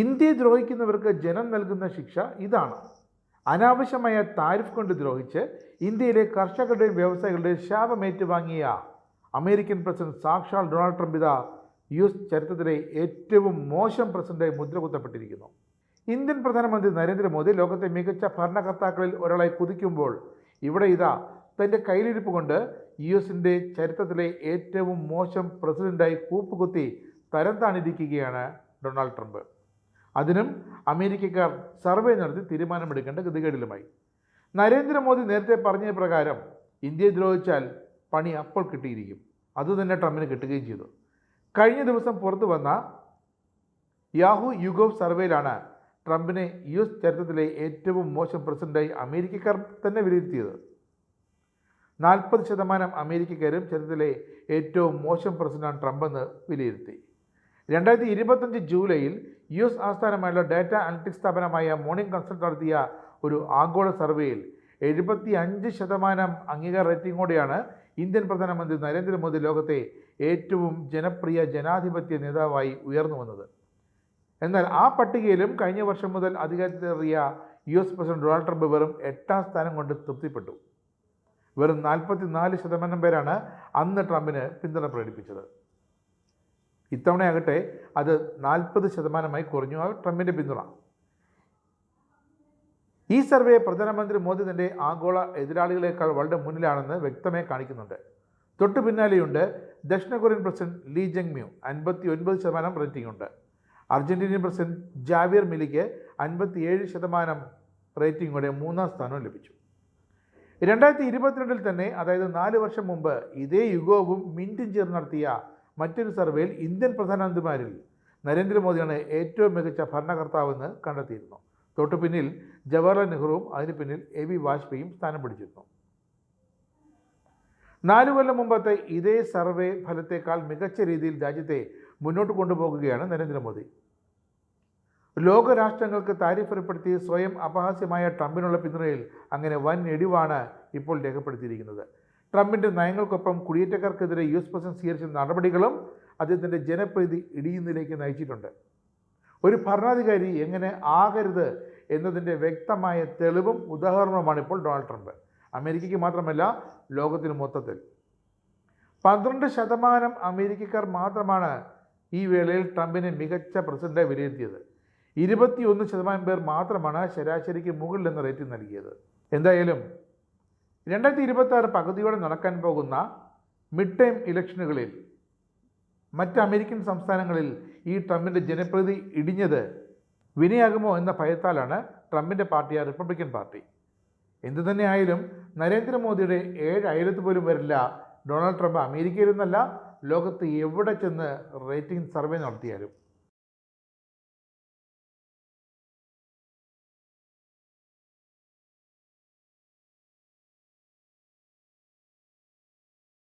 ഇന്ത്യയെ ദ്രോഹിക്കുന്നവർക്ക് ജനം നൽകുന്ന ശിക്ഷ ഇതാണ്. അനാവശ്യമായ താരിഫ് കൊണ്ട് ദ്രോഹിച്ച് ഇന്ത്യയിലെ കർഷകരുടെയും വ്യവസായികളുടെയും ശാപമേറ്റുവാങ്ങിയ അമേരിക്കൻ പ്രസിഡന്റ് സാക്ഷാൽ ഡൊണാൾഡ് ട്രംപ് ഇതാ US ചരിത്രത്തിലെ ഏറ്റവും മോശം പ്രസിഡന്റായി മുദ്ര കുത്തപ്പെട്ടിരിക്കുന്നു. ഇന്ത്യൻ പ്രധാനമന്ത്രി നരേന്ദ്രമോദി ലോകത്തെ മികച്ച ഭരണകർത്താക്കളിൽ ഒരാളായി കുതിക്കുമ്പോൾ ഇവിടെ ഇതാ തൻ്റെ കയ്യിലിരിപ്പ് കൊണ്ട് US ചരിത്രത്തിലെ ഏറ്റവും മോശം പ്രസിഡന്റായി കൂപ്പുകുത്തി തരം താണിരിക്കുകയാണ് ഡൊണാൾഡ് ട്രംപ്. അതിനും അമേരിക്കക്കാർ സർവേ നടത്തി തീരുമാനമെടുക്കേണ്ട ഗതികേടിലുമായി. നരേന്ദ്രമോദി നേരത്തെ പറഞ്ഞ പ്രകാരം ഇന്ത്യയെ ദ്രോഹിച്ചാൽ പണി അപ്പോൾ കിട്ടിയിരിക്കും. അതുതന്നെ ട്രംപിന് കിട്ടുകയും ചെയ്തു. കഴിഞ്ഞ ദിവസം പുറത്തു വന്ന യാഹൂ യുഗോവ് സർവേയിലാണ് ട്രംപിനെ US ചരിത്രത്തിലെ ഏറ്റവും മോശം പ്രസിഡന്റായി അമേരിക്കക്കാർ തന്നെ വിലയിരുത്തിയത്. 40% അമേരിക്കക്കാരും ചരിത്രത്തിലെ ഏറ്റവും മോശം പ്രസിഡന്റാണ് ട്രംപെന്ന് വിലയിരുത്തി. 2025 ജൂലൈയിൽ US ആസ്ഥാനമായുള്ള ഡാറ്റ അനലിറ്റിക്സ് സ്ഥാപനമായ മോർണിംഗ് കൺസൾട്ട് നടത്തിയ ഒരു ആഗോള സർവേയിൽ 75% അംഗീകാര റേറ്റിംഗോടെയാണ് ഇന്ത്യൻ പ്രധാനമന്ത്രി നരേന്ദ്രമോദി ലോകത്തെ ഏറ്റവും ജനപ്രിയ ജനാധിപത്യ നേതാവായി ഉയർന്നു വന്നത്. എന്നാൽ ആ പട്ടികയിലും കഴിഞ്ഞ വർഷം മുതൽ അധികാരത്തിലേറിയ US പ്രസിഡന്റ് ഡൊണാൾഡ് ട്രംപ് വെറും 8ാം സ്ഥാനം കൊണ്ട് തൃപ്തിപ്പെട്ടു. വെറും 44% പേരാണ് അന്ന് ട്രംപിന് പിന്തുണ പ്രകടിപ്പിച്ചത്. ഇത്തവണയാകട്ടെ അത് 40% കുറഞ്ഞു ട്രംപിൻ്റെ പിന്തുണ. ഈ സർവേ പ്രധാനമന്ത്രി മോദി തൻ്റെ ആഗോള എതിരാളികളെക്കാൾ വളരെ മുന്നിലാണെന്ന് വ്യക്തമായി കാണിക്കുന്നുണ്ട്. തൊട്ടു പിന്നാലെയുണ്ട് ദക്ഷിണ Korean president Lee Jung Myung, 59% rating ഉണ്ട്. അർജന്റീനിയൻ പ്രസിഡന്റ് ജാവിയർ മിലിക്ക് 57% റേറ്റിംഗോടെ 3ാം സ്ഥാനവും ലഭിച്ചു. 2022 തന്നെ, അതായത് 4 വർഷം മുമ്പ്, ഇതേ യുഗവും മിന്റും ചേർന്ന് നടത്തിയ മറ്റൊരു സർവേയിൽ ഇന്ത്യൻ പ്രധാനമന്ത്രിമാരിൽ നരേന്ദ്രമോദിയാണ് ഏറ്റവും മികച്ച ഭരണകർത്താവെന്ന് കണ്ടെത്തിയിരുന്നു. തൊട്ടു പിന്നിൽ ജവഹർലാൽ നെഹ്റുവും അതിന് പിന്നിൽ AB വാജ്പേയിയും സ്ഥാനം പിടിച്ചിരുന്നു. 4 കൊല്ലം മുമ്പത്തെ ഇതേ സർവേ ഫലത്തേക്കാൾ മികച്ച രീതിയിൽ രാജ്യത്തെ മുന്നോട്ട് കൊണ്ടുപോകുകയാണ് നരേന്ദ്രമോദി. ലോകരാഷ്ട്രങ്ങൾക്ക് താരിഫ് ഏർപ്പെടുത്തി സ്വയം അപഹാസ്യമായ ട്രംപിനുള്ള പിന്തുണയിൽ അങ്ങനെ വൻ ഇടിവാണ് ഇപ്പോൾ രേഖപ്പെടുത്തിയിരിക്കുന്നത്. ട്രംപിൻ്റെ നയങ്ങൾക്കൊപ്പം കുടിയേറ്റക്കാർക്കെതിരെ US പ്രസിഡന്റ് സ്വീകരിച്ച നടപടികളും അദ്ദേഹത്തിൻ്റെ ജനപ്രീതി ഇടിയുന്നതിലേക്ക് നയിച്ചിട്ടുണ്ട്. ഒരു ഭരണാധികാരി എങ്ങനെ ആകരുത് എന്നതിൻ്റെ വ്യക്തമായ തെളിവും ഉദാഹരണവുമാണ് ഇപ്പോൾ ഡൊണാൾഡ് ട്രംപ്. അമേരിക്കയ്ക്ക് മാത്രമല്ല, ലോകത്തിന് മൊത്തത്തിൽ. 12% അമേരിക്കക്കാർ മാത്രമാണ് ഈ വേളയിൽ ട്രംപിനെ മികച്ച പ്രസിഡന്റായി വിലയിരുത്തിയത്. 21% പേർ മാത്രമാണ് ശരാശരിക്ക് മുകളിൽ എന്ന റേറ്റിംഗ് നൽകിയത്. എന്തായാലും 2026 പകുതിയോടെ നടക്കാൻ പോകുന്ന മിഡ് ടൈം ഇലക്ഷനുകളിൽ മറ്റ് അമേരിക്കൻ സംസ്ഥാനങ്ങളിൽ ഈ ട്രംപിൻ്റെ ജനപ്രീതി ഇടിഞ്ഞത് വിനയാകുമോ എന്ന ഭയത്താലാണ് ട്രംപിൻ്റെ പാർട്ടിയായ റിപ്പബ്ലിക്കൻ പാർട്ടി. എന്തുതന്നെ ആയാലും നരേന്ദ്രമോദിയുടെ 7 അയലത്ത് പോലും വരില്ല ഡൊണാൾഡ് ട്രംപ് അമേരിക്കയിൽ നിന്നല്ല, ലോകത്ത് എവിടെ ചെന്ന് റേറ്റിംഗ് സർവേ നടത്തിയാലും.